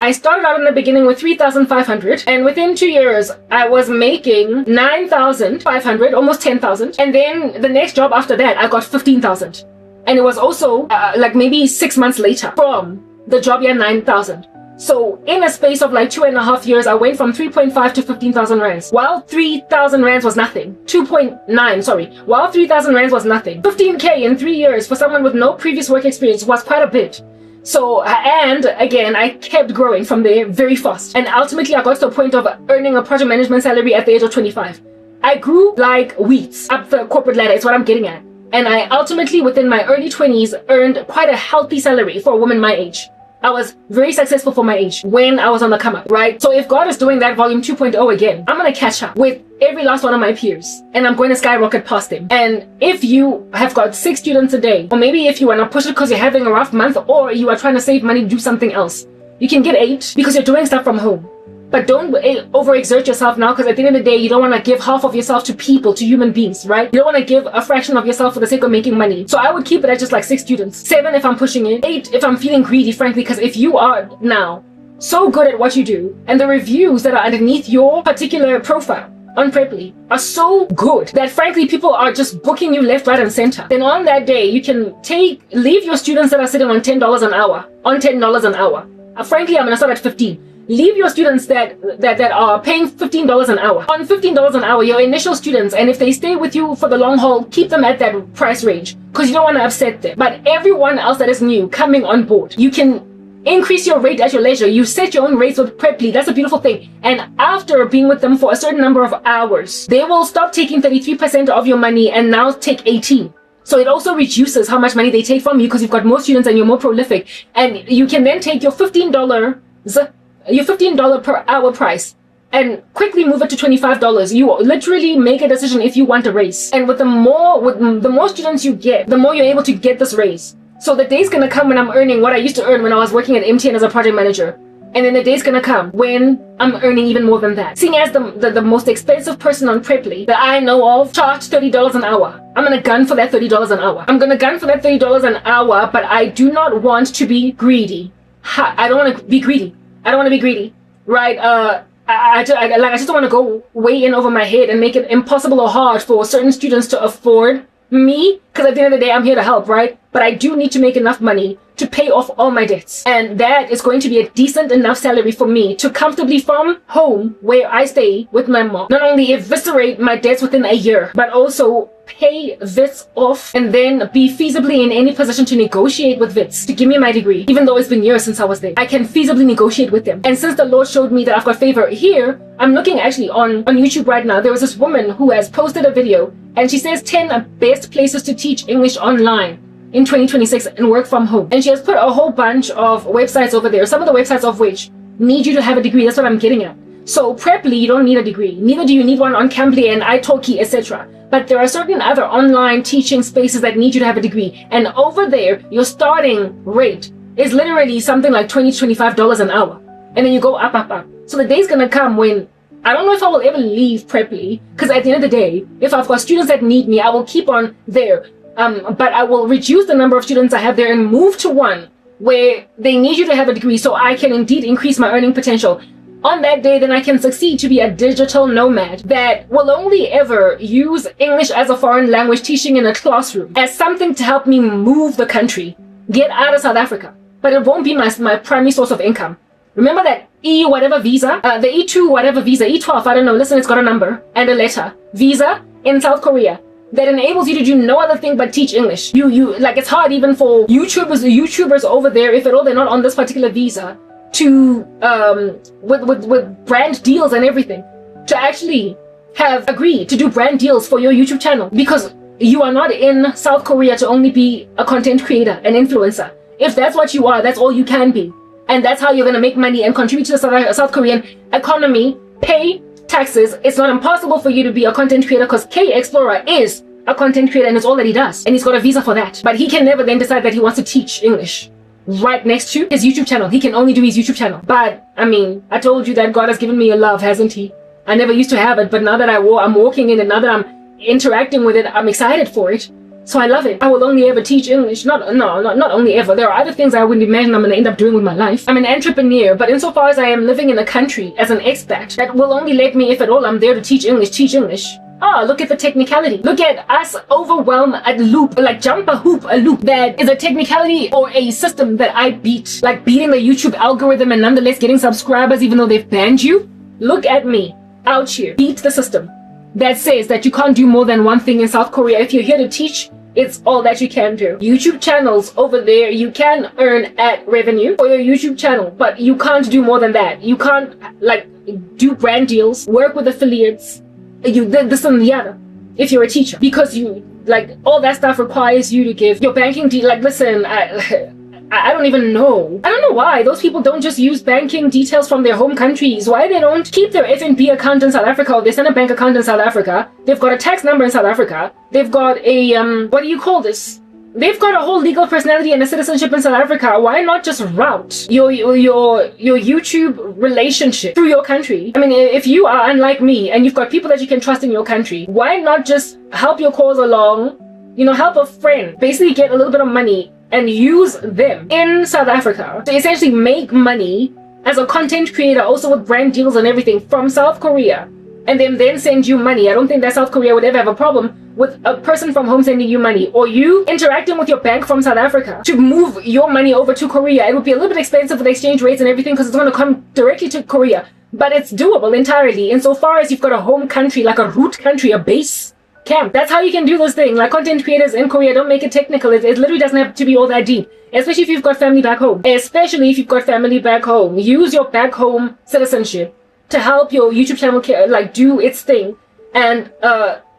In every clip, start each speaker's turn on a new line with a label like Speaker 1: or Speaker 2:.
Speaker 1: I started out in the beginning with 3,500, and within 2 years, I was making 9,500, almost 10,000. And then the next job after that, I got 15,000. And it was also like maybe 6 months later from the job year 9,000. So in a space of like 2.5 years, I went from 3.5 to 15,000 rands. While 3,000 rands was nothing. 2.9, sorry. While 3,000 rands was nothing. 15K in 3 years for someone with no previous work experience was quite a bit. So, and again, I kept growing from there very fast. And ultimately, I got to the point of earning a project management salary at the age of 25. I grew like weeds up the corporate ladder, is what I'm getting at. And I ultimately, within my early 20s, earned quite a healthy salary for a woman my age. I was very successful for my age when I was on the come up, right? So if God is doing that volume 2.0 again, I'm going to catch up with every last one of my peers and I'm going to skyrocket past them. And if you have got 6 students a day, or maybe if you want to push it because you're having a rough month or you are trying to save money to do something else, you can get 8 because you're doing stuff from home. But don't overexert yourself now, because at the end of the day, you don't want to give half of yourself to people, to human beings, right? You don't want to give a fraction of yourself for the sake of making money. So I would keep it at just like 6 students. 7 if I'm pushing it. 8 if I'm feeling greedy, frankly, because if you are now so good at what you do, and the reviews that are underneath your particular profile on Preply are so good that frankly people are just booking you left, right, and center, then on that day you can leave your students that are sitting on $10 an hour on $10 an hour. Frankly, I'm gonna start at 15. Leave your students that are paying $15 an hour on $15 an hour, your initial students, and if they stay with you for the long haul, keep them at that price range because you don't want to upset them. But everyone else that is new coming on board, you can increase your rate at your leisure. You set your own rates with Preply. That's a beautiful thing. And after being with them for a certain number of hours, they will stop taking 33% of your money and now take 18%. So it also reduces how much money they take from you because you've got more students and you're more prolific. And you can then take your $15 per hour price and quickly move it to $25. You literally make a decision if you want a raise. And with the more students you get, the more you're able to get this raise. So the day's gonna come when I'm earning what I used to earn when I was working at MTN as a project manager. And then the day's gonna come when I'm earning even more than that. Seeing as the most expensive person on Preply that I know of charged $30 an hour, I'm gonna gun for that $30 an hour. I'm gonna gun for that $30 an hour, but I do not want to be greedy. I don't want to be greedy. I don't want to be greedy, right? I just don't want to go way in over my head and make it impossible or hard for certain students to afford me, because at the end of the day, I'm here to help, right? But I do need to make enough money to pay off all my debts. And that is going to be a decent enough salary for me to comfortably from home where I stay with my mom, not only eviscerate my debts within a year, but also pay Wits off and then be feasibly in any position to negotiate with Wits to give me my degree. Even though it's been years since I was there, I can feasibly negotiate with them. And since the Lord showed me that I've got favor here, I'm looking actually on YouTube right now. There was this woman who has posted a video and she says 10 best places to teach English online in 2026 and work from home. And she has put a whole bunch of websites over there, some of the websites of which need you to have a degree. That's what I'm getting at. So Preply, you don't need a degree. Neither do you need one on Cambly and italki, etc. But there are certain other online teaching spaces that need you to have a degree. And over there, your starting rate is literally something like $20 to $25 an hour. And then you go up, up, up. So the day's gonna come when I don't know if I will ever leave Preply, because at the end of the day, if I've got students that need me, I will keep on there. But I will reduce the number of students I have there and move to one where they need you to have a degree so I can indeed increase my earning potential. On that day, then I can succeed to be a digital nomad that will only ever use English as a foreign language teaching in a classroom as something to help me move the country, get out of South Africa. But it won't be my primary source of income. Remember that whatever visa, the E2 whatever visa, E12, I don't know, listen, it's got a number and a letter. Visa in South Korea that enables you to do no other thing but teach English. You like, it's hard even for YouTubers over there, if at all they're not on this particular visa, to with brand deals and everything, to actually have agreed to do brand deals for your YouTube channel, because you are not in South Korea to only be a content creator, an influencer. If that's what you are, that's all you can be, and that's how you're going to make money and contribute to the South Korean economy, pay taxes. It's not impossible for you to be a content creator, because K Explorer is a content creator and it's all that he does, and he's got a visa for that. But he can never then decide that he wants to teach English right next to his YouTube channel. He can only do his YouTube channel. But I mean, I told you that God has given me a love, hasn't he? I never used to have it, but now that I'm walking in it, now that I'm interacting with it, I'm excited for it. So I love it. I will only ever teach English. Not only ever. There are other things I wouldn't imagine I'm going to end up doing with my life. I'm an entrepreneur, but insofar as I am living in a country as an expat, that will only let me, if at all I'm there to teach English. Ah, look at the technicality. Look at us overwhelm a loop, like jump a hoop, a loop that is a technicality or a system that I beat. Like beating the YouTube algorithm and nonetheless getting subscribers even though they've banned you. Look at me out here. Beat the system that says that you can't do more than one thing in South Korea. If you're here to teach, it's all that you can do. YouTube channels over there, you can earn ad revenue for your YouTube channel, but you can't do more than that. You can't like do brand deals, work with affiliates, this and the other if you're a teacher, because you like all that stuff requires you to give your banking like listen, I don't even know. I don't know why those people don't just use banking details from their home countries. Why they don't keep their FNB account in South Africa or they send a bank account in South Africa. They've got a tax number in South Africa. They've got a, what do you call this? They've got a whole legal personality and a citizenship in South Africa. Why not just route your YouTube relationship through your country? I mean, if you are unlike me and you've got people that you can trust in your country, why not just help your cause along? You know, help a friend, basically get a little bit of money and use them in South Africa to essentially make money as a content creator, also with brand deals and everything from South Korea, and then send you money. I don't think that South Korea would ever have a problem with a person from home sending you money, or you interacting with your bank from South Africa to move your money over to Korea. It would be a little bit expensive with exchange rates and everything because it's going to come directly to Korea, but it's doable entirely insofar as you've got a home country, like a root country, a base camp. That's how you can do this thing. Like content creators in Korea, don't make it technical. It literally doesn't have to be all that deep, especially if you've got family back home. Use your back home citizenship to help your YouTube channel like do its thing. And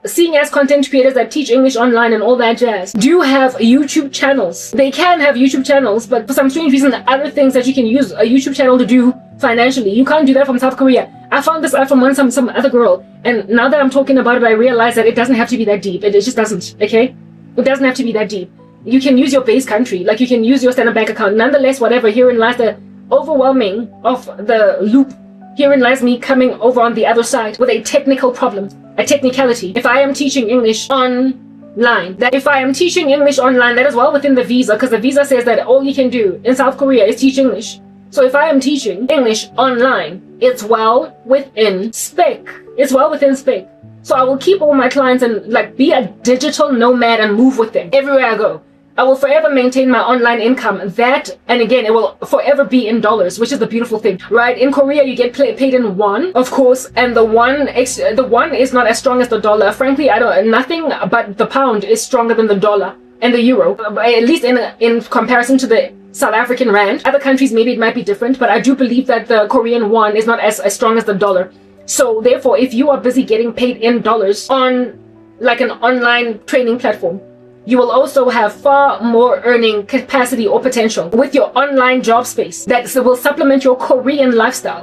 Speaker 1: seeing as content creators that teach English online and all that jazz do have YouTube channels. They can have YouTube channels, but for some strange reason, other things that you can use a YouTube channel to do financially, you can't do that from South Korea. I found this out from some other girl, and now that I'm talking about it, I realize that it doesn't have to be that deep. It just doesn't, okay? It doesn't have to be that deep. You can use your base country, like you can use your standard bank account. Nonetheless, whatever, herein lies the overwhelming of the loop. Herein lies me coming over on the other side with a technical problem, a technicality. If I am teaching English online, that is well within the visa, because the visa says that all you can do in South Korea is teach English. So if I am teaching English online, it's well within spec. It's well within spec. So I will keep all my clients and like be a digital nomad and move with them everywhere I go. I will forever maintain my online income. That, and again, it will forever be in dollars, which is the beautiful thing, right? In Korea, you get paid in won, of course, and the won is not as strong as the dollar. Frankly, nothing but the pound is stronger than the dollar and the euro, at least in comparison to the South African rand. Other countries, maybe it might be different, but I do believe that the Korean won is not as strong as the dollar. So therefore, if you are busy getting paid in dollars on like an online training platform, you will also have far more earning capacity or potential with your online job space that will supplement your Korean lifestyle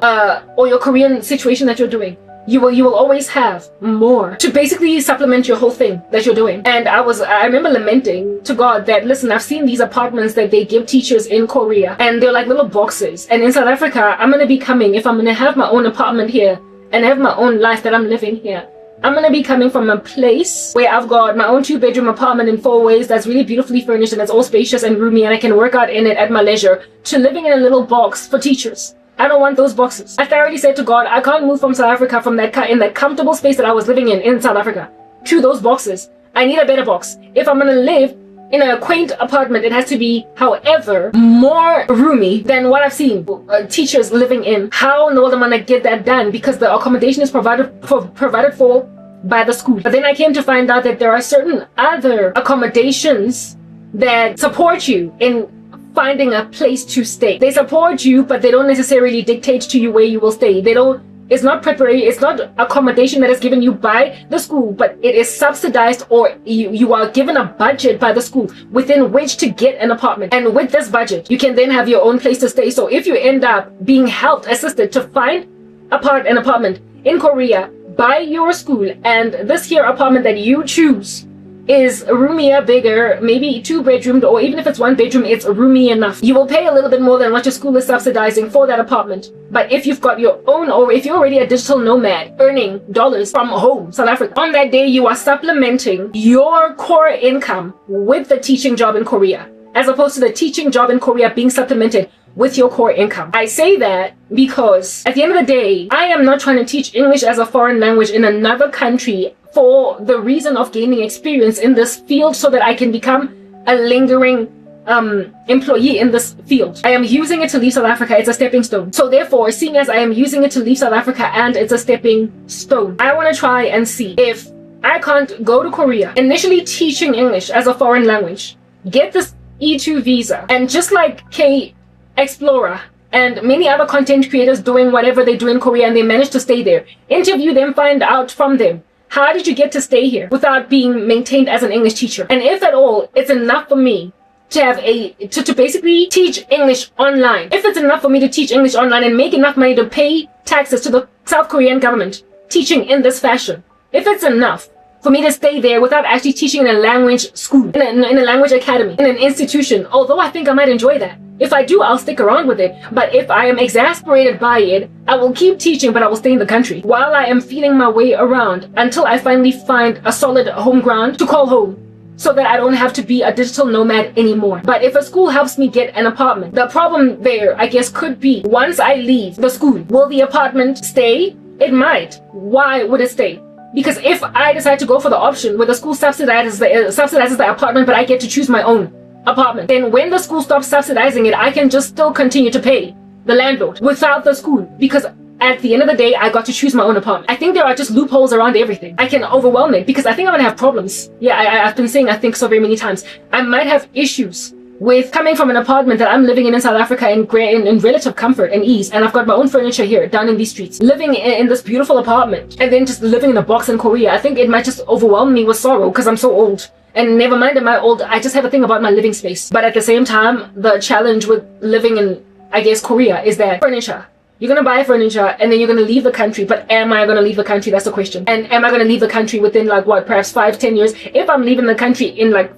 Speaker 1: or your Korean situation that you're doing. You will always have more to basically supplement your whole thing that you're doing. And I remember lamenting to God that, listen, I've seen these apartments that they give teachers in Korea, and they're like little boxes. And in South Africa, I'm going to be coming, if I'm going to have my own apartment here and have my own life that I'm living here, I'm going to be coming from a place where I've got my own 2-bedroom apartment in 4 ways that's really beautifully furnished and it's all spacious and roomy and I can work out in it at my leisure, to living in a little box for teachers. I don't want those boxes. I thoroughly said to God, I can't move from South Africa from in that comfortable space that I was living in South Africa to those boxes. I need a better box. If I'm going to live in a quaint apartment, it has to be, however, more roomy than what I've seen teachers living in. How in the world am I going to get that done? Because the accommodation is provided for by the school. But then I came to find out that there are certain other accommodations that support you in finding a place to stay. They support you, but they don't necessarily dictate to you where you will stay. It's not preparation, it's not accommodation that is given you by the school, but it is subsidized, or you are given a budget by the school within which to get an apartment. And with this budget, you can then have your own place to stay. So if you end up being assisted to find an apartment in Korea by your school, and this here apartment that you choose is roomier, bigger, maybe 2-bedroomed, or even if it's 1 bedroom, it's roomy enough. You will pay a little bit more than what your school is subsidizing for that apartment. But if you've got your own, or if you're already a digital nomad earning dollars from home, South Africa, on that day you are supplementing your core income with the teaching job in Korea, as opposed to the teaching job in Korea being supplemented with your core income. I say that because at the end of the day, I am not trying to teach English as a foreign language in another country for the reason of gaining experience in this field so that I can become a lingering employee in this field. I am using it to leave South Africa. It's a stepping stone. So therefore, seeing as I am using it to leave South Africa and it's a stepping stone, I want to try and see if I can't go to Korea, initially teaching English as a foreign language, get this E2 visa, and just like K Explorer and many other content creators doing whatever they do in Korea and they manage to stay there, interview them, find out from them, how did you get to stay here without being maintained as an English teacher? And if at all, it's enough for me to have to basically teach English online. If it's enough for me to teach English online and make enough money to pay taxes to the South Korean government teaching in this fashion, if it's enough for me to stay there without actually teaching in a language school, in a language academy, in an institution, although I think I might enjoy that. If I do, I'll stick around with it. But if I am exasperated by it, I will keep teaching, but I will stay in the country while I am feeling my way around until I finally find a solid home ground to call home, so that I don't have to be a digital nomad anymore. But if a school helps me get an apartment, the problem there, I guess, could be once I leave the school, will the apartment stay? It might. Why would it stay? Because if I decide to go for the option where the school subsidizes the apartment, but I get to choose my own apartment, then when the school stops subsidizing it, I can just still continue to pay the landlord without the school, because at the end of the day, I got to choose my own apartment. I think there are just loopholes around everything. I can overwhelm it because I think I'm gonna have problems. Yeah, I've been saying I think so very many times. I might have issues with coming from an apartment that I'm living in South Africa in relative comfort and ease, and I've got my own furniture here down in these streets, living in this beautiful apartment, and then just living in a box in Korea. I think it might just overwhelm me with sorrow because I'm so old. And never mind am I old, I just have a thing about my living space. But at the same time, the challenge with living in, I guess, Korea is that furniture. You're gonna buy furniture and then you're gonna leave the country, but am I gonna leave the country? That's the question. And am I gonna leave the country within like what, perhaps 5-10 years? If I'm leaving the country in like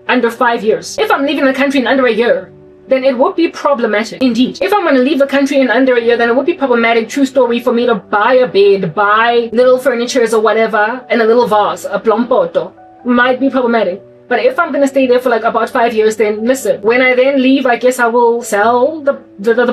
Speaker 1: under 5 years, if I'm leaving the country in under a year, then it would be problematic indeed. If I'm gonna leave the country in under a year, then it would be problematic, true story, for me to buy a bed, buy little furnitures or whatever, and a little vase, a plompoto. Might be problematic. But if I'm gonna stay there for like about 5 years, then listen, when I then leave, I guess I will sell the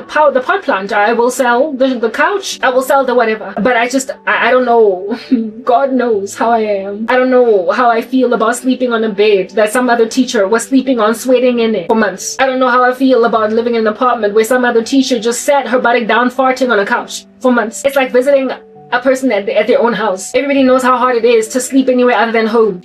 Speaker 1: pot plant, I will sell the couch, I will sell the whatever. But I don't know. God knows how I am. I don't know how I feel about sleeping on a bed that some other teacher was sleeping on, sweating in it for months. I don't know how I feel about living in an apartment where some other teacher just sat her buttock down farting on a couch for months. It's like visiting a person at their own house. Everybody knows how hard it is to sleep anywhere other than home.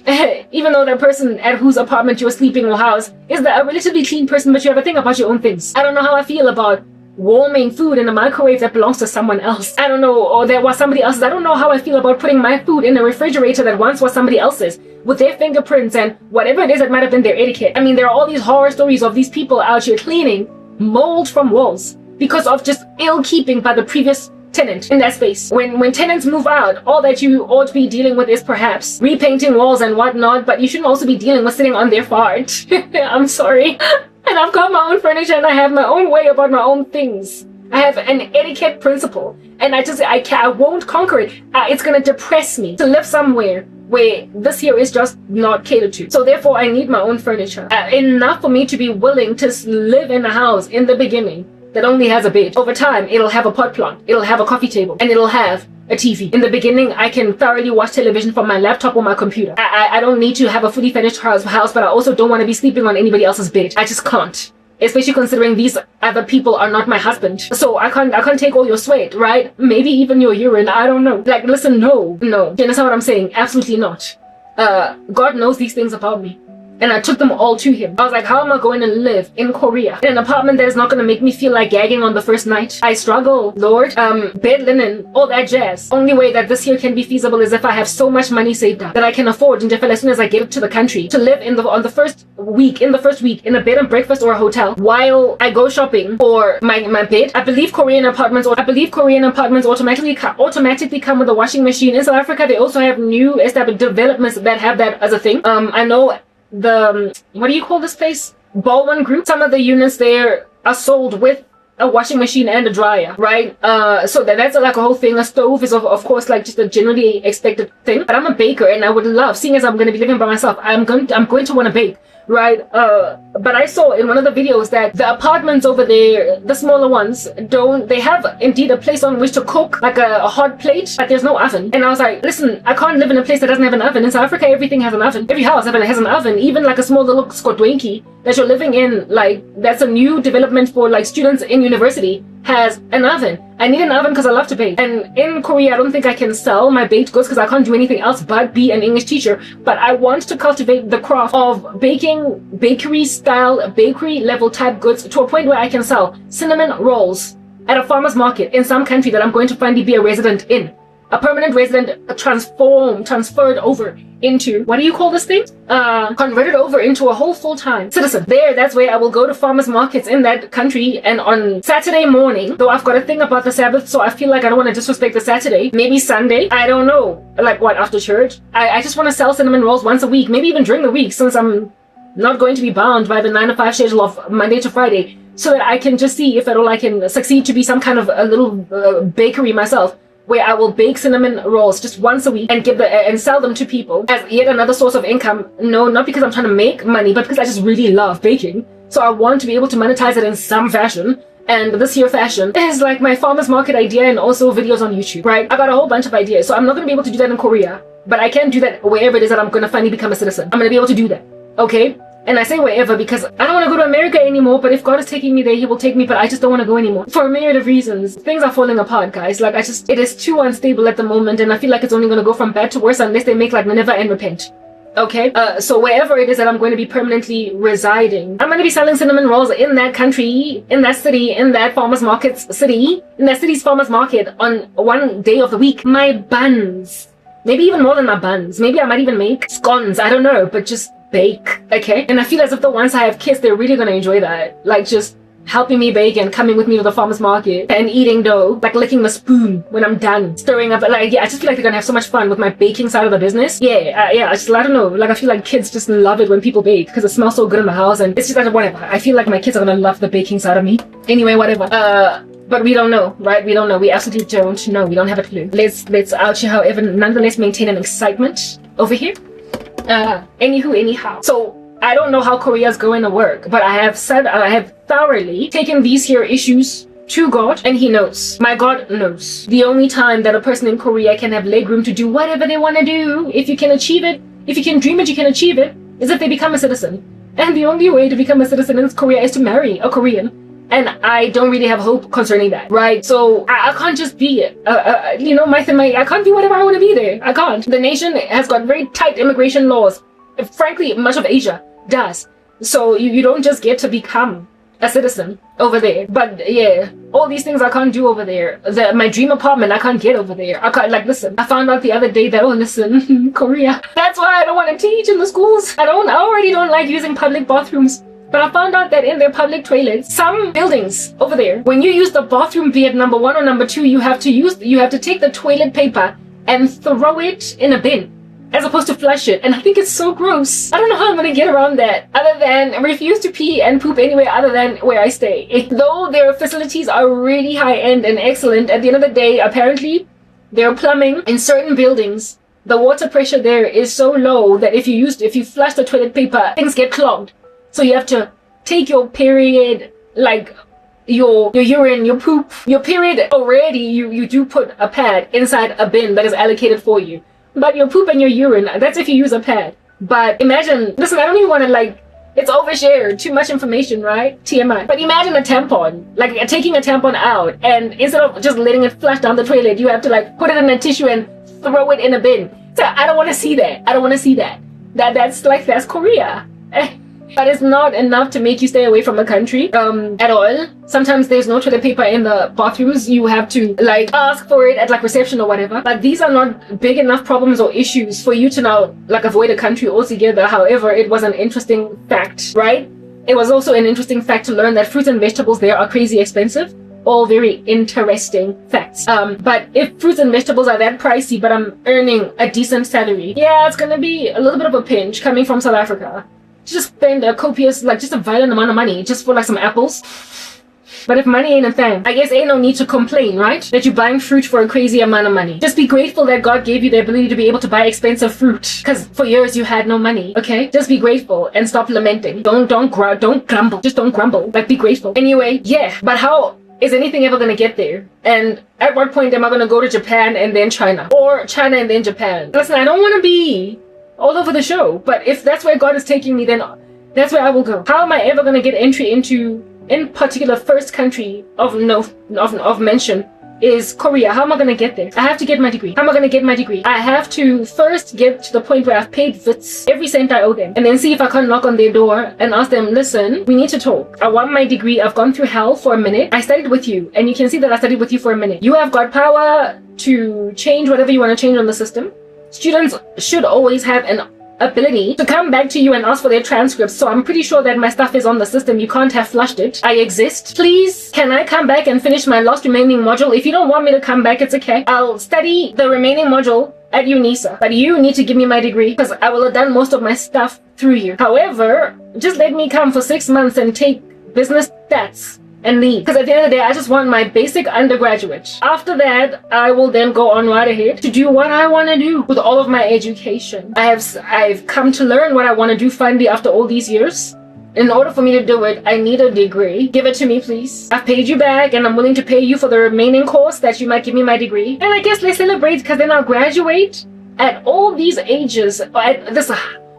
Speaker 1: Even though that person at whose apartment you're sleeping or house is a relatively clean person, but you have to think about your own things. I don't know how I feel about warming food in a microwave that belongs to someone else. I don't know, or that was somebody else's. I don't know how I feel about putting my food in a refrigerator that once was somebody else's, with their fingerprints and whatever it is that might have been their etiquette. I mean, there are all these horror stories of these people out here cleaning mold from walls because of just ill keeping by the previous tenant in that space. When tenants move out, all that you ought to be dealing with is perhaps repainting walls and whatnot, but you shouldn't also be dealing with sitting on their fart. I'm sorry. And I've got my own furniture and I have my own way about my own things. I have an etiquette principle and I won't conquer it. It's gonna depress me to live somewhere where this here is just not catered to. So therefore I need my own furniture. Enough for me to be willing to live in a house in the beginning that only has a bed. Over time, it'll have a pot plant, it'll have a coffee table, and it'll have a TV. In the beginning, I can thoroughly watch television from my laptop or my computer. I don't need to have a fully furnished house, but I also don't want to be sleeping on anybody else's bed. I just can't. Especially considering these other people are not my husband. So I can't take all your sweat, right? Maybe even your urine, I don't know. Like, listen, no. You understand what I'm saying? Absolutely not. God knows these things about me. and I took them all to him. I was like, how am I going to live in Korea in an apartment that is not going to make me feel like gagging on the first night? I struggle, Lord. Bed linen, all that jazz. Only way that this here can be feasible is if I have so much money saved up that I can afford, and as soon as I get to the country, to live in the first week in a bed and breakfast or a hotel while I go shopping for my bed. I believe Korean apartments automatically come with a washing machine. In South Africa, they also have new established developments that have that as a thing. I know the what do you call this place? Baldwin Group. Some of the units there are sold with a washing machine and a dryer, right? So that's like a whole thing. A stove is of course like just a generally expected thing. But I'm a baker, and I would love, seeing as I'm going to be living by myself, I'm going to want to bake, right? But I saw in one of the videos that the apartments over there, the smaller ones, they have indeed a place on which to cook, like a hot plate, but there's no oven. And I was like, listen, I can't live in a place that doesn't have an oven. In South Africa, everything has an oven. Every house has an oven, even like a small little skotwenki that you're living in, like that's a new development for like students in university, has an oven. I need an oven because I love to bake. And in Korea, I don't think I can sell my baked goods because I can't do anything else but be an English teacher. But I want to cultivate the craft of baking bakery level type goods to a point where I can sell cinnamon rolls at a farmer's market in some country that I'm going to finally be a resident in. A permanent resident transferred over into, what do you call this thing? Converted over into a whole full-time citizen. That's where I will go to farmers markets in that country, and on Saturday morning, though I've got a thing about the Sabbath, so I feel like I don't want to disrespect the Saturday, maybe Sunday, I don't know, like what, after church? I just want to sell cinnamon rolls once a week, maybe even during the week, since I'm not going to be bound by the 9 to 5 schedule of Monday to Friday, so that I can just see if at all I can succeed to be some kind of a little bakery myself, where I will bake cinnamon rolls just once a week and sell them to people as yet another source of income. No, not because I'm trying to make money, but because I just really love baking. So I want to be able to monetize it in some fashion. And this here fashion is like my farmer's market idea, and also videos on YouTube, right? I got a whole bunch of ideas. So I'm not going to be able to do that in Korea, but I can do that wherever it is that I'm going to finally become a citizen. I'm going to be able to do that. Okay? And I say wherever because I don't want to go to America anymore, but if God is taking me there, he will take me, but I just don't want to go anymore. For a myriad of reasons. Things are falling apart, guys. Like, it is too unstable at the moment, and I feel like it's only going to go from bad to worse unless they make like Nineveh and repent. Okay? So wherever it is that I'm going to be permanently residing, I'm going to be selling cinnamon rolls in that country, in that city, in that farmer's in that city's farmer's market on one day of the week. My buns. Maybe even more than my buns. Maybe I might even make scones. I don't know, but just bake, okay? And I feel as if the ones I have kids, they're really gonna enjoy that. Like, just helping me bake and coming with me to the farmer's market and eating dough, like licking the spoon when I'm done stirring up. Like, yeah, I just feel like they're gonna have so much fun with my baking side of the business. Yeah, I don't know. Like, I feel like kids just love it when people bake because it smells so good in the house, and it's just like, whatever. I feel like my kids are gonna love the baking side of me. Anyway, whatever. But we don't know, right? We don't know. We absolutely don't know. We don't have a clue. Let's out here, however, nonetheless maintain an excitement over here. Anyhow. So I don't know how Korea's going to work, but I have thoroughly taken these here issues to God, and he knows. My God knows. The only time that a person in Korea can have legroom to do whatever they want to do, if you can achieve it, if you can dream it, you can achieve it, is if they become a citizen. And the only way to become a citizen in Korea is to marry a Korean. And I don't really have hope concerning that, right? So I can't just be, I can't be whatever I want to be there. I can't. The nation has got very tight immigration laws. Frankly, much of Asia does. So you don't just get to become a citizen over there. But yeah, all these things I can't do over there. My dream apartment, I can't get over there. I can't, listen, I found out the other day that, Korea. That's why I don't want to teach in the schools. I already don't like using public bathrooms. But I found out that in their public toilets, some buildings over there, when you use the bathroom be it number 1 or number 2, you have to take the toilet paper and throw it in a bin, as opposed to flush it. And I think it's so gross. I don't know how I'm gonna get around that, other than refuse to pee and poop anywhere other than where I stay. Though their facilities are really high-end and excellent, at the end of the day, apparently, their plumbing in certain buildings, the water pressure there is so low that if you flush the toilet paper, things get clogged. So you have to take your period, like your urine, your poop, your period already, you do put a pad inside a bin that is allocated for you. But your poop and your urine, that's if you use a pad. But imagine, listen, I don't even want to it's overshared, too much information, right? TMI. But imagine a tampon, like taking a tampon out, and instead of just letting it flush down the toilet, you have to put it in a tissue and throw it in a bin. So I don't want to see that. I don't want to see that. That's Korea. But it's not enough to make you stay away from the country at all. Sometimes there's no toilet paper in the bathrooms. You have to like ask for it at like reception or whatever. But these are not big enough problems or issues for you to now like avoid a country altogether. However, it was an interesting fact, right? It was also an interesting fact to learn that fruits and vegetables there are crazy expensive. All very interesting facts. But if fruits and vegetables are that pricey, but I'm earning a decent salary, yeah, it's gonna be a little bit of a pinch coming from South Africa. Just spend a copious, like just a violent amount of money just for like some apples. But if money ain't a thing, I guess ain't no need to complain, right? That you're buying fruit for a crazy amount of money. Just be grateful that God gave you the ability to be able to buy expensive fruit. Because for years you had no money, okay? Just be grateful and stop lamenting. Don't grumble. Just don't grumble. Like, be grateful. Anyway, yeah. But how is anything ever gonna get there? And at what point am I gonna go to Japan and then China? Or China and then Japan? Listen, I don't want to be all over the show, but if that's where God is taking me, then that's where I will go. How am I ever going to get entry into, in particular, first country of mention is Korea? How am I going to get there? I have to get my degree. How am I going to get my degree? I have to first get to the point where I've paid Wits every cent I owe them, and then see if I can knock on their door and ask them, listen, we need to talk. I want my degree. I've gone through hell for a minute. I studied with you, and you can see that I studied with you for a minute. You have got power to change whatever you want to change on the system. Students should always have an ability to come back to you and ask for their transcripts. So I'm pretty sure that my stuff is on the system. You can't have flushed it. I exist. Please, can I come back and finish my last remaining module? If you don't want me to come back, it's okay. I'll study the remaining module at UNISA. But you need to give me my degree because I will have done most of my stuff through you. However, just let me come for 6 months and take business stats and leave. Because at the end of the day, I just want my basic undergraduate. After that, I will then go on right ahead to do what I want to do with all of my education. I've come to learn what I want to do finally after all these years. In order for me to do it, I need a degree. Give it to me, please. I've paid you back and I'm willing to pay you for the remaining course that you might give me my degree. And I guess let's celebrate because then I'll graduate at all these ages, at this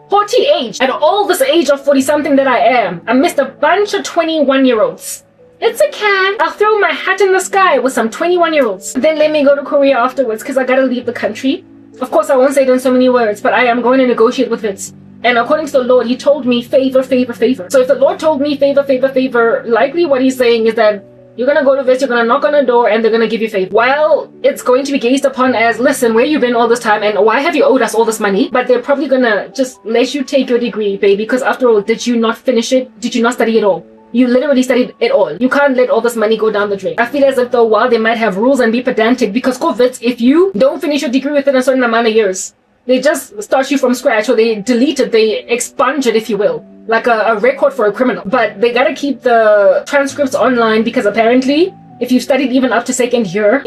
Speaker 1: 40 age, at all this age of 40 something that I am. I missed a bunch of 21-year-olds. It's okay. I'll throw my hat in the sky with some 21-year-olds. Then let me go to Korea afterwards because I gotta leave the country. Of course, I won't say it in so many words, but I am going to negotiate with Vince. And according to the Lord, he told me favor, favor, favor. So if the Lord told me favor, favor, favor, likely what he's saying is that you're gonna go to Vince, you're gonna knock on the door, and they're gonna give you favor. Well, it's going to be gazed upon as, listen, where you been all this time, and why have you owed us all this money? But they're probably gonna just let you take your degree, baby, because after all, did you not finish it? Did you not study it all? You literally studied it all. You can't let all this money go down the drain. I feel as if though while they might have rules and be pedantic, because COVID, if you don't finish your degree within a certain amount of years, they just start you from scratch, or they delete it, they expunge it, if you will, like a record for a criminal. But they gotta keep the transcripts online because apparently, if you've studied even up to second year,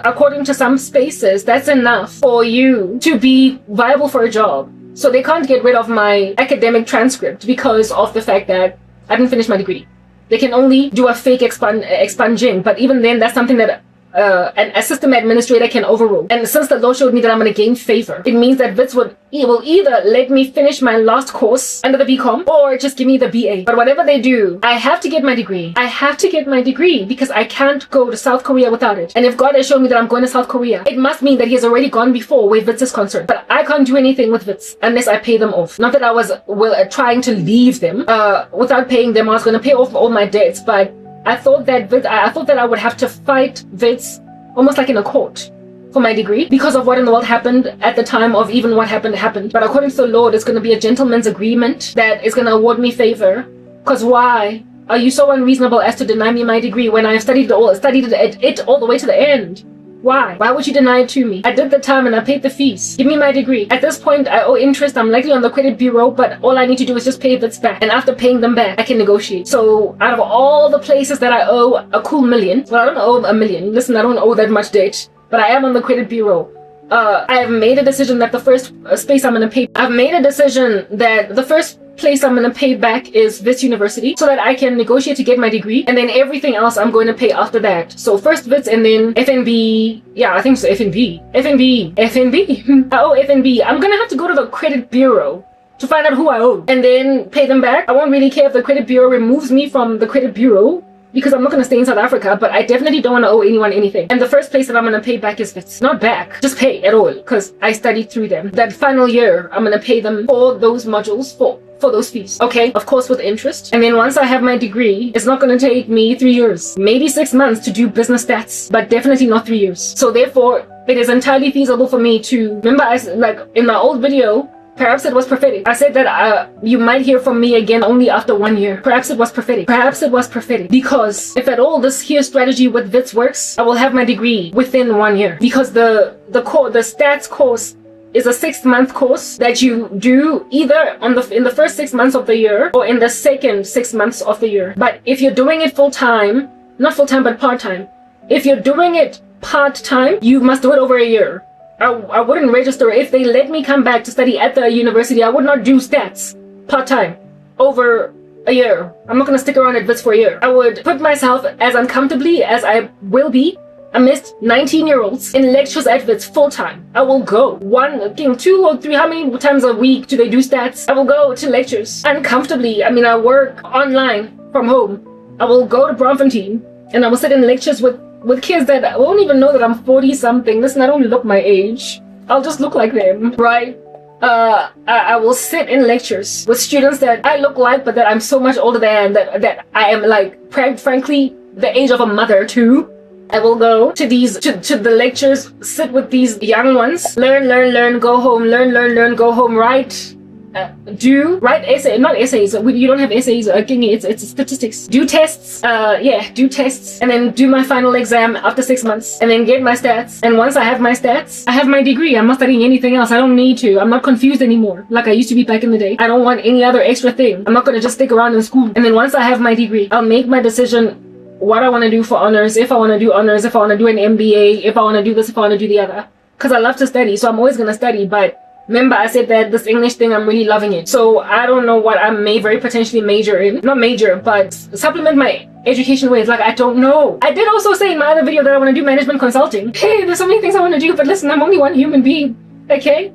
Speaker 1: according to some spaces, that's enough for you to be viable for a job. So they can't get rid of my academic transcript because of the fact that I didn't finish my degree. They can only do a fake expunging, but even then, that's something that a system administrator can overrule. And since the Lord showed me that I'm going to gain favor, it means that Wits will either let me finish my last course under the BCom or just give me the BA. But whatever they do, I have to get my degree. I have to get my degree because I can't go to South Korea without it. And if God has shown me that I'm going to South Korea, it must mean that he has already gone before where Wits is concerned. But I can't do anything with Wits unless I pay them off. Not that I was trying to leave them without paying them. I was going to pay off all my debts, but I thought that I would have to fight Wits almost like in a court for my degree because of what in the world happened at the time of even what happened. But according to the Lord, it's going to be a gentleman's agreement that is going to award me favor. Because why are you so unreasonable as to deny me my degree when I have studied it all the way to the end? Why? Why would you deny it to me? I did the time and I paid the fees. Give me my degree. At this point, I owe interest. I'm likely on the credit bureau, but all I need to do is just pay Wits back. And after paying them back, I can negotiate. So out of all the places that I owe a cool million, well, I don't owe a million. Listen, I don't owe that much debt, but I am on the credit bureau. I have made a decision that the first place I'm going to pay. I've made a decision that the first place I'm going to pay back is Wits University so that I can negotiate to get my degree, and then everything else I'm going to pay after that. So first Wits and then FNB. Yeah, I think so. FNB. I owe FNB. I'm going to have to go to the credit bureau to find out who I owe and then pay them back. I won't really care if the credit bureau removes me from the credit bureau because I'm not going to stay in South Africa, but I definitely don't want to owe anyone anything. And the first place that I'm going to pay back is FITS. Not back, just pay at all, because I studied through them. That final year, I'm going to pay them for those modules, for those fees. Okay, of course with interest. And then once I have my degree, it's not going to take me 3 years, maybe 6 months to do business stats, but definitely not 3 years. So therefore, it is entirely feasible for me to, remember, like in my old video, perhaps it was prophetic. I said that you might hear from me again only after 1 year. Perhaps it was prophetic. Perhaps it was prophetic. Because if at all this here strategy with WITS works, I will have my degree within 1 year. Because the stats course is a 6-month course that you do either in the first 6 months of the year or in the second 6 months of the year. But if you're doing it full time, not full time but part time, if you're doing it part time, you must do it over a year. I wouldn't register if they let me come back to study at the university. I would not do stats part time over a year. I'm not going to stick around at WITS for a year. I would put myself as uncomfortably as I will be amidst 19-year-olds in lectures at WITS full-time. I will go 2 or 3, how many times a week do they do stats? I will go to lectures uncomfortably. I mean, I work online from home. I will go to Braamfontein and I will sit in lectures with kids that won't even know that I'm 40-something. Listen, I don't look my age. I'll just look like them, right? I will sit in lectures with students that I look like, but that I'm so much older than, that I am like, frankly, the age of a mother too. I will go to the lectures, sit with these young ones, learn, go home, learn, go home, write essays, not essays, you don't have essays, it's statistics. Do tests, do tests, and then do my final exam after 6 months, and then get my stats. And once I have my stats, I have my degree. I'm not studying anything else. I don't need to. I'm not confused anymore, like I used to be back in the day. I don't want any other extra thing. I'm not gonna just stick around in school. And then once I have my degree, I'll make my decision what I want to do for honors, if I want to do honors, if I want to do an MBA, if I want to do this, if I want to do the other. Because I love to study, so I'm always going to study. But remember, I said that this English thing, I'm really loving it. So I don't know what I may very potentially major in. Not major, but supplement my education with. Like, I don't know. I did also say in my other video that I want to do management consulting. Hey, there's so many things I want to do, but listen, I'm only one human being, okay?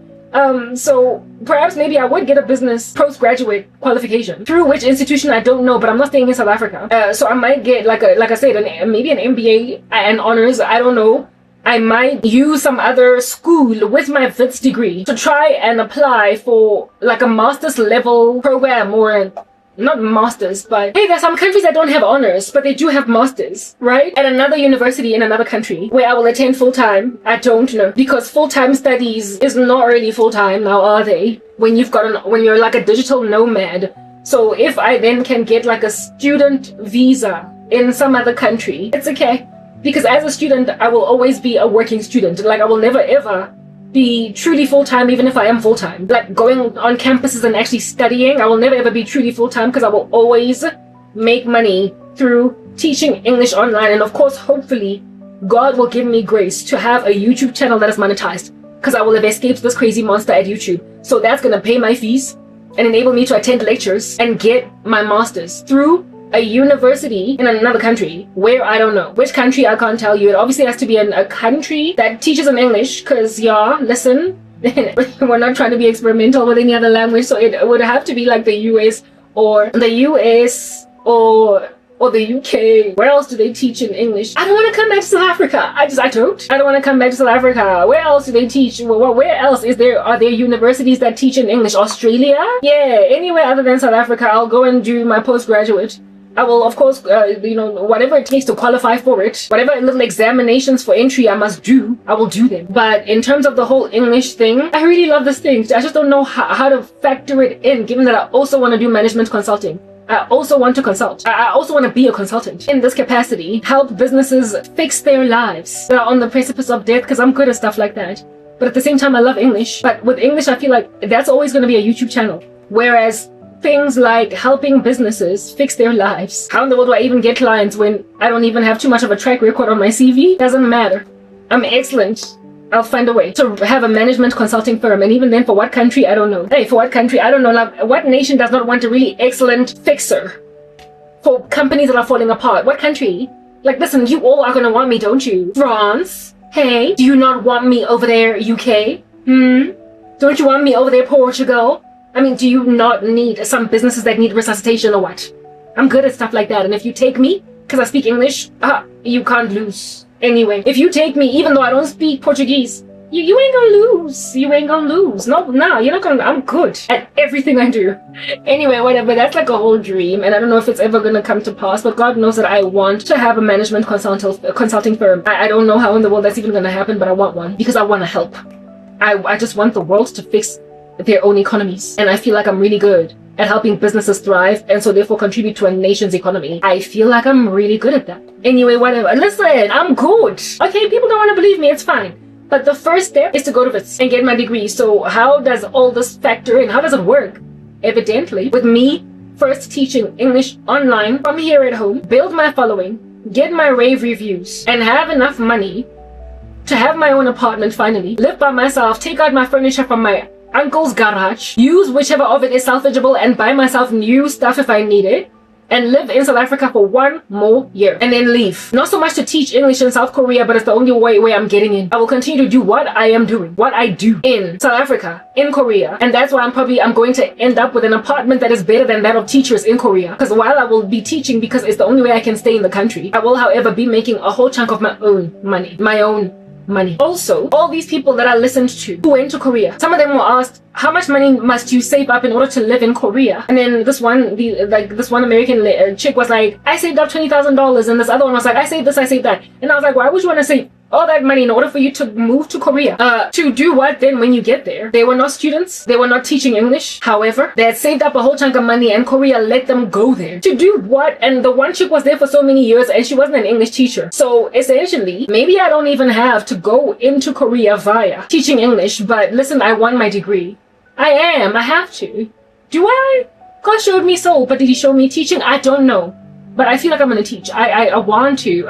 Speaker 1: So perhaps maybe I would get a business postgraduate qualification. Through which institution, I don't know, but I'm not staying in South Africa. So I might get, like I said, maybe an MBA and honors, I don't know. I might use some other school with my WITS degree to try and apply for like a master's level program, or not masters, but hey, there's some countries that don't have honors, but they do have masters, right? At another university in another country where I will attend full-time. I don't know, because full-time studies is not really full-time now, are they? When you're like a digital nomad. So if I then can get like a student visa in some other country, it's okay. Because as a student, I will always be a working student. Like, I will never ever be truly full-time, even if I am full-time. Like, going on campuses and actually studying, I will never ever be truly full-time, because I will always make money through teaching English online. And of course, hopefully, God will give me grace to have a YouTube channel that is monetized, because I will have escaped this crazy monster at YouTube. So that's going to pay my fees and enable me to attend lectures and get my master's through a university in another country, where I don't know which country. I can't tell you. It obviously has to be in a country that teaches in English, because listen, we're not trying to be experimental with any other language, so it would have to be like the US or the UK. Where else do they teach in English? I don't want to come back to South Africa. I don't want to come back to South Africa. Where else do they teach? Where else are there universities that teach in English? Australia? Yeah, anywhere other than South Africa. I'll go and do my postgraduate. I will, of course, whatever it takes to qualify for it, whatever little examinations for entry I must do, I will do them. But in terms of the whole English thing, I really love this thing. I just don't know how to factor it in, given that I also want to do management consulting. I also want to consult. I also want to be a consultant in this capacity, help businesses fix their lives that are on the precipice of death, because I'm good at stuff like that. But at the same time, I love English. But with English, I feel like that's always going to be a YouTube channel. Whereas things like helping businesses fix their lives. How in the world do I even get clients when I don't even have too much of a track record on my CV? Doesn't matter. I'm excellent. I'll find a way to have a management consulting firm. And even then, for what country, I don't know. Hey, for what country, I don't know. Like, what nation does not want a really excellent fixer for companies that are falling apart? What country? Like, listen, you all are going to want me, don't you? France? Hey, do you not want me over there, UK? Don't you want me over there, Portugal? I mean, do you not need some businesses that need resuscitation or what? I'm good at stuff like that. And if you take me, because I speak English, you can't lose. Anyway, if you take me, even though I don't speak Portuguese, you ain't gonna lose. You ain't gonna lose. No, you're not gonna. I'm good at everything I do. Anyway, whatever. That's like a whole dream, and I don't know if it's ever gonna come to pass. But God knows that I want to have a management consulting firm. I don't know how in the world that's even gonna happen, but I want one because I want to help. I just want the world to fix their own economies, and I feel like I'm really good at helping businesses thrive and so therefore contribute to a nation's economy. I feel like I'm really good at that. Anyway, whatever. Listen, I'm good. Okay, people don't want to believe me. It's fine. But the first step is to go to WITS and get my degree. So how does all this factor in? How does it work? Evidently, with me first teaching English online from here at home, build my following, get my rave reviews, and have enough money to have my own apartment finally, live by myself, take out my furniture from my uncle's garage, use whichever of it is salvageable and buy myself new stuff if I need it, and live in South Africa for 1 more year and then leave. Not so much to teach English in South Korea, but it's the only way I'm getting in. I will continue to do what I am doing, what I do in South Africa, in Korea, and that's why I'm going to end up with an apartment that is better than that of teachers in Korea. Because while I will be teaching, because it's the only way I can stay in the country, I will, however, be making a whole chunk of my own money, Also, all these people that I listened to who went to Korea, some of them were asked, how much money must you save up in order to live in Korea? And then this one American chick was like, I saved up $20,000, and this other one was like, I saved this, I saved that. And I was like, why would you want to save all that money in order for you to move to Korea? To do what then when you get there? They were not students. They were not teaching English. However, they had saved up a whole chunk of money and Korea let them go there. To do what? And the one chick was there for so many years and she wasn't an English teacher. So essentially, maybe I don't even have to go into Korea via teaching English. But listen, I won my degree. I have to. Do I? God showed me soul, but did he show me teaching? I don't know. But I feel like I'm gonna teach. I want to.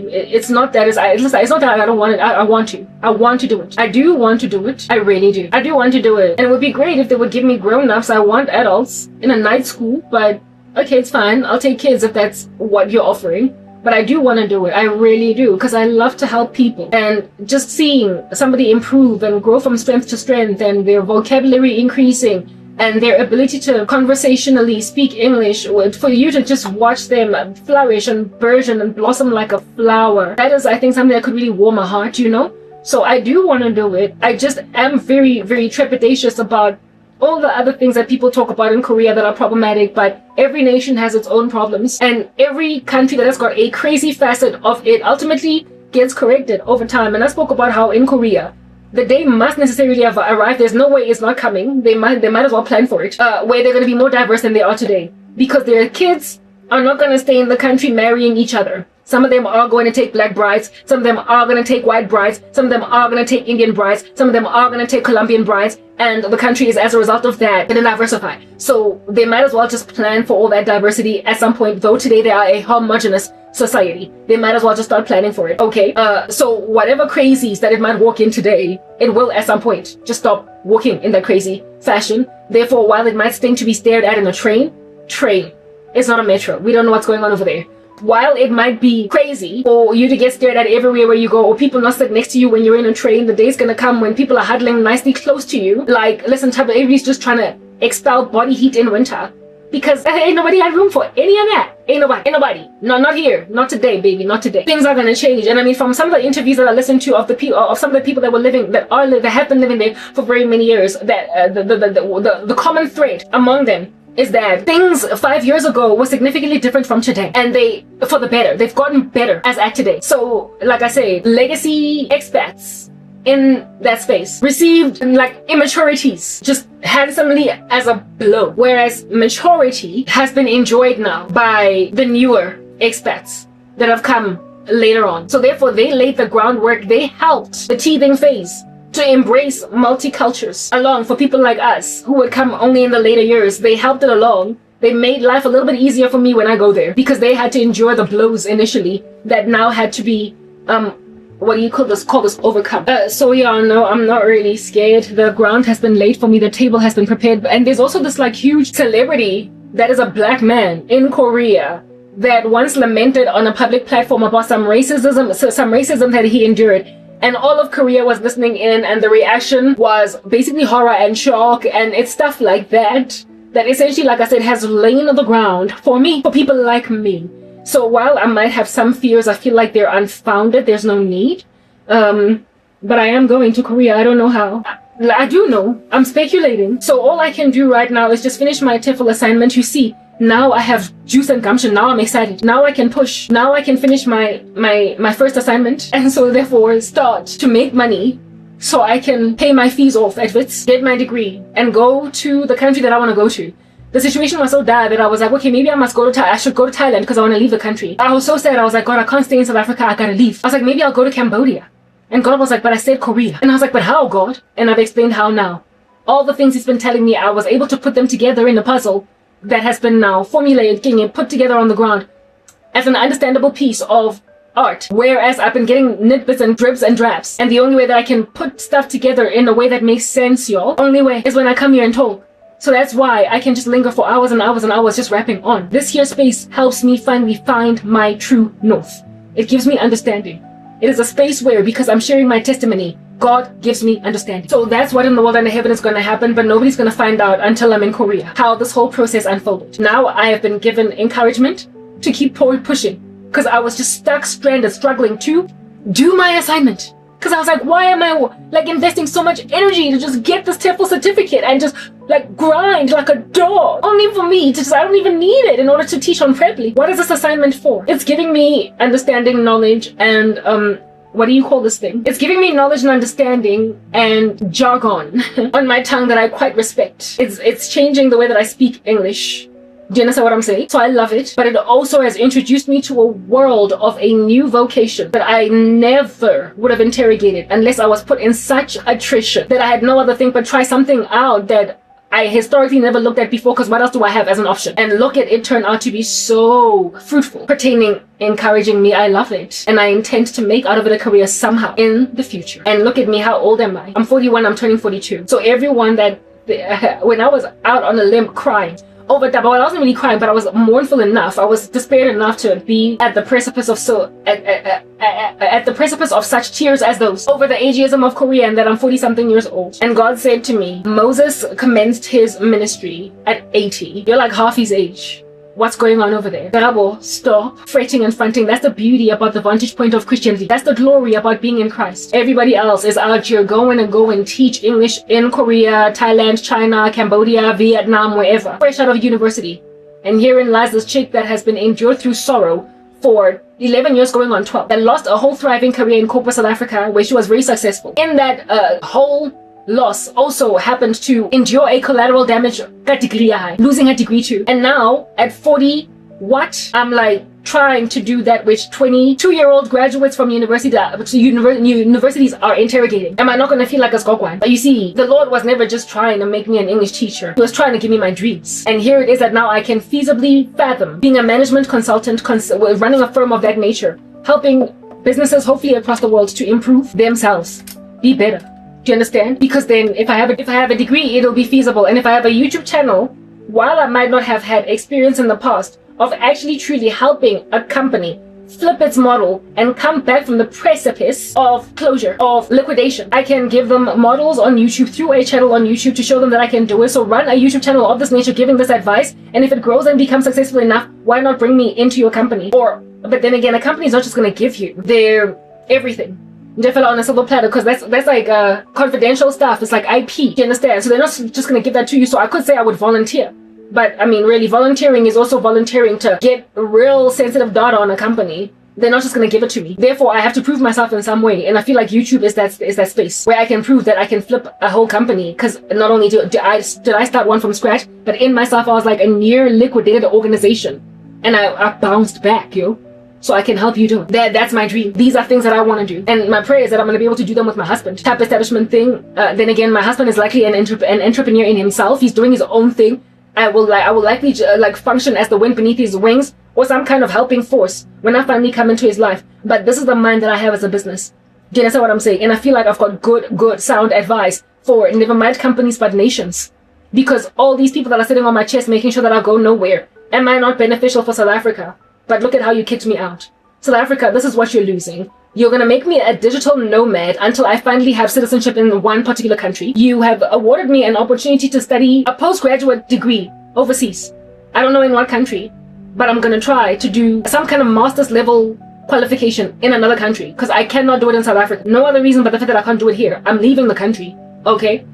Speaker 1: It's not that it's not that I don't want it. I want to. I want to do it. I do want to do it. I really do. I do want to do it. And it would be great if they would give me grown-ups. I want adults in a night school, but okay, it's fine. I'll take kids if that's what you're offering. But I do want to do it. I really do, because I love to help people. And just seeing somebody improve and grow from strength to strength and their vocabulary increasing and their ability to conversationally speak English, for you to just watch them flourish and burgeon and blossom like a flower. That is, I think, something that could really warm my heart, you know? So I do want to do it. I just am very, very trepidatious about all the other things that people talk about in Korea that are problematic, but every nation has its own problems, and every country that has got a crazy facet of it ultimately gets corrected over time. And I spoke about how in Korea, the day must necessarily have arrived. There's no way it's not coming. They might as well plan for it, where they're going to be more diverse than they are today, because their kids are not going to stay in the country marrying each other. Some of them are going to take black brides. Some of them are going to take white brides. Some of them are going to take Indian brides. Some of them are going to take Colombian brides. And the country is, as a result of that, going to diversify. So they might as well just plan for all that diversity at some point, though today they are a homogenous society. They might as well just start planning for it. Okay, so whatever crazies that it might walk in today, it will at some point just stop walking in that crazy fashion. Therefore, while it might stink to be stared at in a train, it's not a metro. We don't know what's going on over there. While it might be crazy for you to get stared at everywhere where you go, or people not sit next to you when you're in a train, the day's gonna come when people are huddling nicely close to you. Like, listen, everybody's just trying to expel body heat in winter, because ain't nobody had room for any of that. Ain't nobody. No, not here. Not today, baby. Not today. Things are gonna change. And I mean, from some of the interviews that I listened to of some of the people that were living, that have been living there for very many years, that the common thread among them is that things 5 years ago were significantly different from today, and for the better. They've gotten better as at today. So, like I say, legacy expats in that space received like immaturities just handsomely as a blow, whereas maturity has been enjoyed now by the newer expats that have come later on. So therefore, they laid the groundwork. They helped the teething phase to embrace multicultures along for people like us who would come only in the later years. They helped it along. They made life a little bit easier for me when I go there, because they had to endure the blows initially that now had to be call this overcome. So yeah, no, I'm not really scared. The ground has been laid for me. The table has been prepared. And there's also this like huge celebrity that is a black man in Korea that once lamented on a public platform about some racism that he endured. And all of Korea was listening in, and the reaction was basically horror and shock, and it's stuff like that that essentially, like I said, has lain on the ground for me, for people like me. So while I might have some fears, I feel like they're unfounded. There's no need. But I am going to Korea. I don't know how. I do know. I'm speculating. So all I can do right now is just finish my TEFL assignment. You see, now I have juice and gumption. Now I'm excited. Now I can push. Now I can finish my first assignment. And so therefore start to make money so I can pay my fees off at WITS, get my degree, and go to the country that I want to go to. The situation was so dire that I was like, okay, maybe I should go to Thailand because I want to leave the country. I was so sad. I was like, God, I can't stay in South Africa. I gotta leave. I was like, maybe I'll go to Cambodia. And God was like, but I said Korea. And I was like, but how, God? And I've explained how now. All the things he's been telling me, I was able to put them together in a puzzle that has been now formulated and put together on the ground as an understandable piece of art. Whereas I've been getting nitbits and dribs and drabs. And the only way that I can put stuff together in a way that makes sense, y'all, only way is when I come here and talk. So that's why I can just linger for hours and hours and hours just rapping on. This here space helps me finally find my true north. It gives me understanding. It is a space where, because I'm sharing my testimony, God gives me understanding. So that's what in the world and the heaven is going to happen, but nobody's going to find out until I'm in Korea, how this whole process unfolded. Now I have been given encouragement to keep pushing, because I was just stuck, stranded, struggling to do my assignment. Because I was like, why am I like investing so much energy to just get this TEFL certificate and just like grind like a dog? Only for me to just, I don't even need it in order to teach on Preply. What is this assignment for? It's giving me understanding, knowledge, and what do you call this thing? It's giving me knowledge and understanding and jargon on my tongue that I quite respect. It's changing the way that I speak English. Do you understand what I'm saying? So I love it, but it also has introduced me to a world of a new vocation that I never would have interrogated unless I was put in such attrition that I had no other thing but try something out that I historically never looked at before, because what else do I have as an option? And look at it turn out to be so fruitful, pertaining, encouraging me. I love it. And I intend to make out of it a career somehow in the future. And look at me, how old am I? I'm 41, I'm turning 42. So everyone that, when I was out on a limb crying, over that, well, I wasn't really crying, but I was mournful enough. I was despaired enough to be at the precipice of at the precipice of such tears as those over the ageism of Korea, and that I'm 40-something years old. And God said to me, Moses commenced his ministry at 80. You're like half his age. What's going on over there? Rabo, stop fretting and fronting. That's the beauty about the vantage point of Christianity. That's the glory about being in Christ. Everybody else is out here going and teach English in Korea, Thailand, China, Cambodia, Vietnam, wherever. Fresh out of university. And herein lies this chick that has been endured through sorrow for 11 years going on 12. That lost a whole thriving career in corporate South Africa where she was very successful. In that whole loss also happened to endure a collateral damage, losing her degree too. And now at 40, what? I'm like trying to do that which 22-year-old graduates from universities are interrogating. Am I not going to feel like a skogwan? But you see, the Lord was never just trying to make me an English teacher. He was trying to give me my dreams. And here it is that now I can feasibly fathom being a management consultant, running a firm of that nature, helping businesses hopefully across the world to improve themselves, be better. Do you understand? Because then if I have a degree, it'll be feasible. And if I have a YouTube channel, while I might not have had experience in the past of actually truly helping a company flip its model and come back from the precipice of closure, of liquidation, I can give them models on YouTube through a channel on YouTube to show them that I can do it. So run a YouTube channel of this nature, giving this advice. And if it grows and becomes successful enough, why not bring me into your company? But then again, a company is not just going to give you their everything. Definitely on a silver platter, because that's like confidential stuff. It's like IP. Do you understand? So they're not just going to give that to you. So I could say I would volunteer. But I mean, really, volunteering is also volunteering to get real sensitive data on a company. They're not just going to give it to me. Therefore, I have to prove myself in some way. And I feel like YouTube is that space where I can prove that I can flip a whole company. Because not only did I start one from scratch, but in myself, I was like a near liquidated organization. And I bounced back, yo. So I can help you do it. That's my dream. These are things that I want to do. And my prayer is that I'm going to be able to do them with my husband. Type establishment thing. Then again, my husband is likely an entrepreneur in himself. He's doing his own thing. I will likely function as the wind beneath his wings, or some kind of helping force when I finally come into his life. But this is the mind that I have as a business. Do you understand what I'm saying? And I feel like I've got good, sound advice for never mind companies, but nations. Because all these people that are sitting on my chest making sure that I'll go nowhere, am I not beneficial for South Africa? But look at how you kicked me out. South Africa, this is what you're losing. You're going to make me a digital nomad until I finally have citizenship in one particular country. You have awarded me an opportunity to study a postgraduate degree overseas. I don't know in what country, but I'm gonna try to do some kind of master's level qualification in another country, because I cannot do it in South Africa. No other reason but the fact that I can't do it here. I'm leaving the country, okay?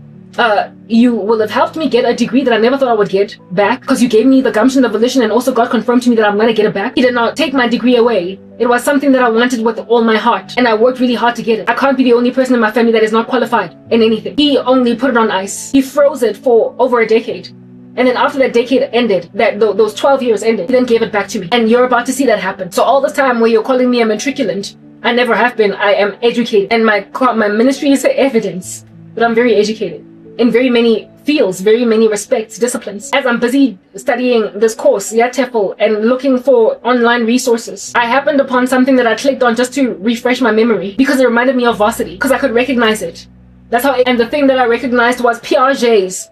Speaker 1: You will have helped me get a degree that I never thought I would get back, because you gave me the gumption, the volition, and also God confirmed to me that I'm gonna get it back. He did not take my degree away. It was something that I wanted with all my heart, and I worked really hard to get it. I can't be the only person in my family that is not qualified in anything. He only put it on ice. He froze it for over a decade. And then after that decade ended, those 12 years ended, he then gave it back to me. And you're about to see that happen. So all this time where you're calling me a matriculant, I never have been. I am educated. And my ministry is evidence that I'm very educated in very many fields, very many respects, disciplines. As I'm busy studying this course, TEFL, and looking for online resources, I happened upon something that I clicked on just to refresh my memory, because it reminded me of varsity, because I could recognize it. That's how, and the thing that I recognized was Piaget's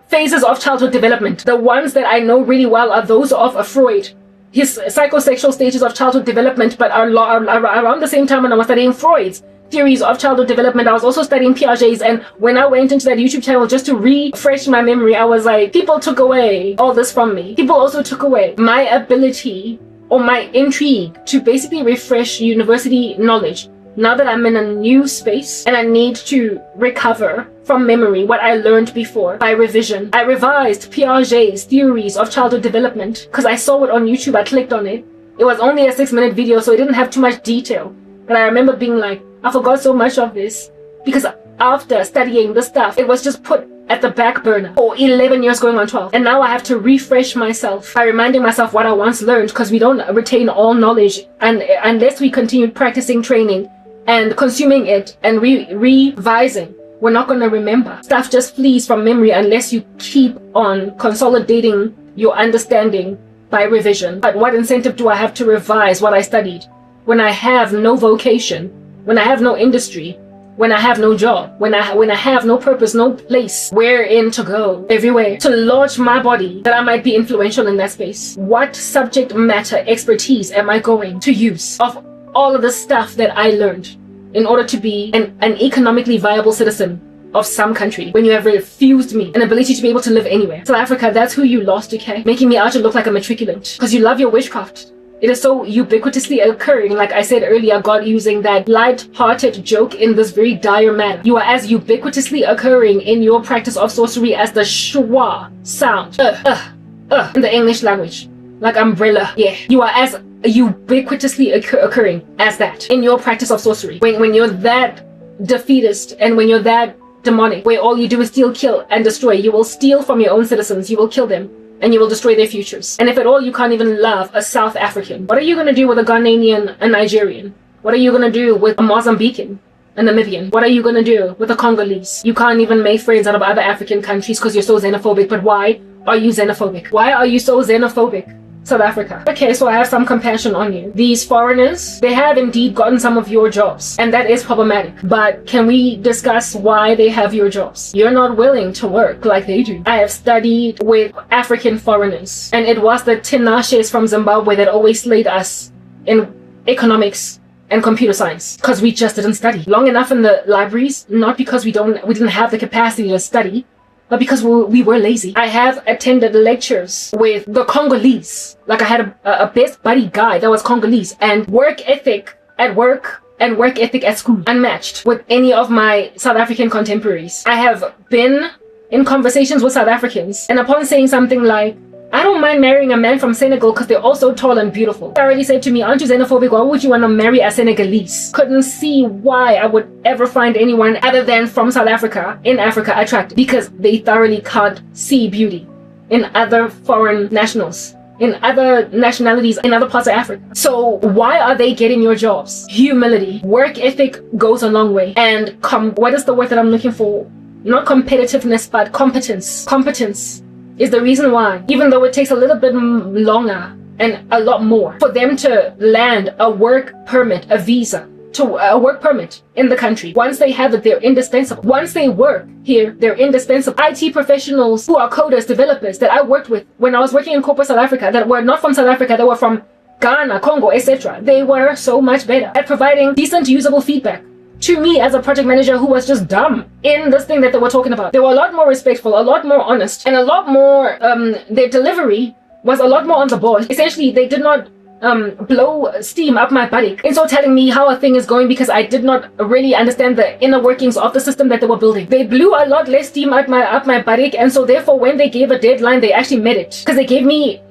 Speaker 1: phases of childhood development. The ones that I know really well are those of Freud, his psychosexual stages of childhood development, but are around the same time when I was studying Freud's theories of childhood development, I was also studying Piaget's. And when I went into that YouTube channel just to refresh my memory, I was like, people took away all this from me. People also took away my ability or my intrigue to basically refresh university knowledge. Now that I'm in a new space and I need to recover from memory what I learned before by revision, I revised Piaget's theories of childhood development because I saw it on YouTube. I clicked on it. It was only a 6-minute video, so it didn't have too much detail. But I remember being like, I forgot so much of this, because after studying the stuff, it was just put at the back burner for 11 years going on 12. And now I have to refresh myself by reminding myself what I once learned, because we don't retain all knowledge and unless we continue practicing, training, and consuming it and revising. We're not going to remember. Stuff just flees from memory unless you keep on consolidating your understanding by revision. But what incentive do I have to revise what I studied when I have no vocation, when I have no industry, when I have no job, when I have no purpose, no place wherein to go, everywhere to lodge my body that I might be influential in that space? What subject matter expertise am I going to use of all of the stuff that I learned in order to be an economically viable citizen of some country, when you have refused me an ability to be able to live anywhere? South Africa, that's who you lost, okay? Making me out to look like a matriculant because you love your witchcraft. It is so ubiquitously occurring, like I said earlier, God using that light-hearted joke in this very dire matter. You are as ubiquitously occurring in your practice of sorcery as the schwa sound in the English language, like umbrella. Yeah, you are as ubiquitously occurring as that in your practice of sorcery. When you're that defeatist and when you're that demonic, where all you do is steal, kill, and destroy, you will steal from your own citizens, you will kill them, and you will destroy their futures. And if at all you can't even love a South African, what are you going to do with a Ghanaian, a Nigerian? What are you going to do with a Mozambican, a Namibian? What are you going to do with a Congolese? You can't even make friends out of other African countries because you're so xenophobic. But why are you xenophobic? Why are you so xenophobic? South Africa. Okay, so I have some compassion on you. These foreigners, they have indeed gotten some of your jobs, and that is problematic. But can we discuss why they have your jobs? You're not willing to work like they do. I have studied with African foreigners, and it was the Tinashes from Zimbabwe that always slayed us in economics and computer science, because we just didn't study long enough in the libraries, not because we didn't have the capacity to study, but because we were lazy. I have attended lectures with the Congolese. Like I had a best buddy guy that was Congolese, and work ethic at work and work ethic at school unmatched with any of my South African contemporaries. I have been in conversations with South Africans, and upon saying something like, I don't mind marrying a man from Senegal because they're also tall and beautiful, they already said to me, aren't you xenophobic? Why would you want to marry a Senegalese? Couldn't see why I would ever find anyone other than from South Africa, in Africa, attractive, because they thoroughly can't see beauty in other foreign nationals, in other nationalities, in other parts of Africa. So why are they getting your jobs? Humility. Work ethic goes a long way. And what is the word that I'm looking for? Not competitiveness, but competence. Competence is the reason why, even though it takes a little bit longer and a lot more for them to land a work permit, a visa, to a work permit in the country. Once they have it, they're indispensable. Once they work here, they're indispensable. IT professionals who are coders, developers that I worked with when I was working in corporate South Africa, that were not from South Africa, that were from Ghana, Congo, etc. They were so much better at providing decent, usable feedback to me as a project manager who was just dumb in this thing that they were talking about. They were a lot more respectful, a lot more honest, and a lot more, their delivery was a lot more on the ball. Essentially, they did not blow steam up my buttock and so telling me how a thing is going because I did not really understand the inner workings of the system that they were building. They blew a lot less steam up my buttock, and so therefore when they gave a deadline, they actually met it because they gave me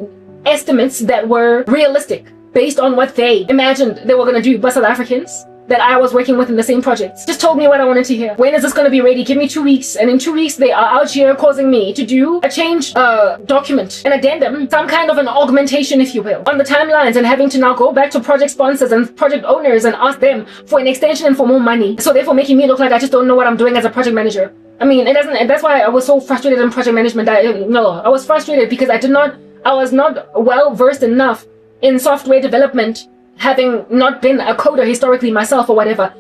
Speaker 1: estimates that were realistic based on what they imagined they were going to do. But South Africans that I was working with in the same projects just told me what I wanted to hear. When is this going to be ready? Give me 2 weeks. And in 2 weeks, they are out here causing me to do a change document, an addendum, some kind of an augmentation, if you will, on the timelines, and having to now go back to project sponsors and project owners and ask them for an extension and for more money. So therefore making me look like I just don't know what I'm doing as a project manager. I mean, it doesn't, and that's why I was so frustrated in project management. I was frustrated because I was not well versed enough in software development, having not been a coder historically myself or whatever,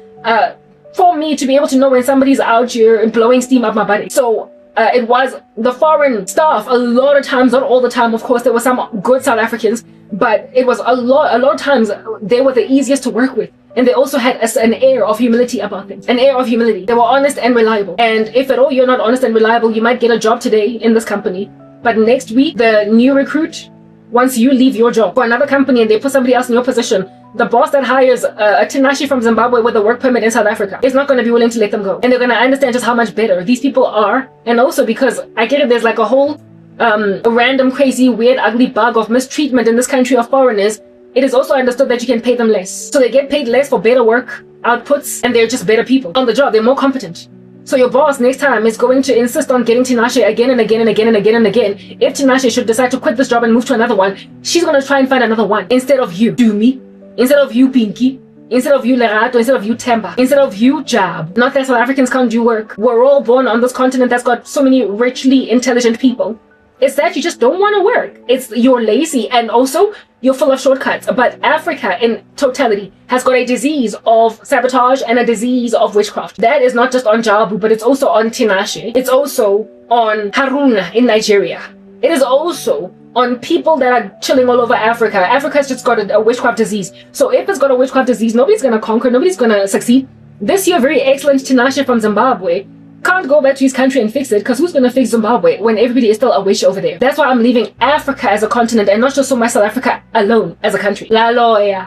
Speaker 1: for me to be able to know when somebody's out here blowing steam up my body. So it was the foreign staff a lot of times, not all the time, of course, there were some good South Africans, but it was a lot of times they were the easiest to work with. And they also had an air of humility about things, an air of humility. They were honest and reliable. And if at all you're not honest and reliable, you might get a job today in this company, but next week, the new recruit, once you leave your job for another company and they put somebody else in your position, the boss that hires a Tinashe from Zimbabwe with a work permit in South Africa is not going to be willing to let them go. And they're going to understand just how much better these people are. And also because I get it, there's like a whole random, crazy, weird, ugly bug of mistreatment in this country of foreigners. It is also understood that you can pay them less. So they get paid less for better work outputs, and they're just better people on the job. They're more competent. So your boss next time is going to insist on getting Tinashe again and again and again and again and again. If Tinashe should decide to quit this job and move to another one, she's going to try and find another one. Instead of you, Dumi. Instead of you, Pinky. Instead of you, Lerato. Instead of you, Temba. Instead of you, Jab. Not that South Africans can't do work. We're all born on this continent that's got so many richly intelligent people. It's that you just don't want to work. It's you're lazy, and also you're full of shortcuts. But Africa in totality has got a disease of sabotage and a disease of witchcraft. That is not just on Jabu, but it's also on Tinashe. It's also on Haruna in Nigeria. It is also on people that are chilling all over Africa. Africa's just got a witchcraft disease. So if it's got a witchcraft disease, nobody's going to conquer, nobody's going to succeed. This year, very excellent Tinashe from Zimbabwe can't go back to his country and fix it, because who's going to fix Zimbabwe when everybody is still a witch over there? That's why I'm leaving Africa as a continent and not just so much South Africa alone as a country. La loya.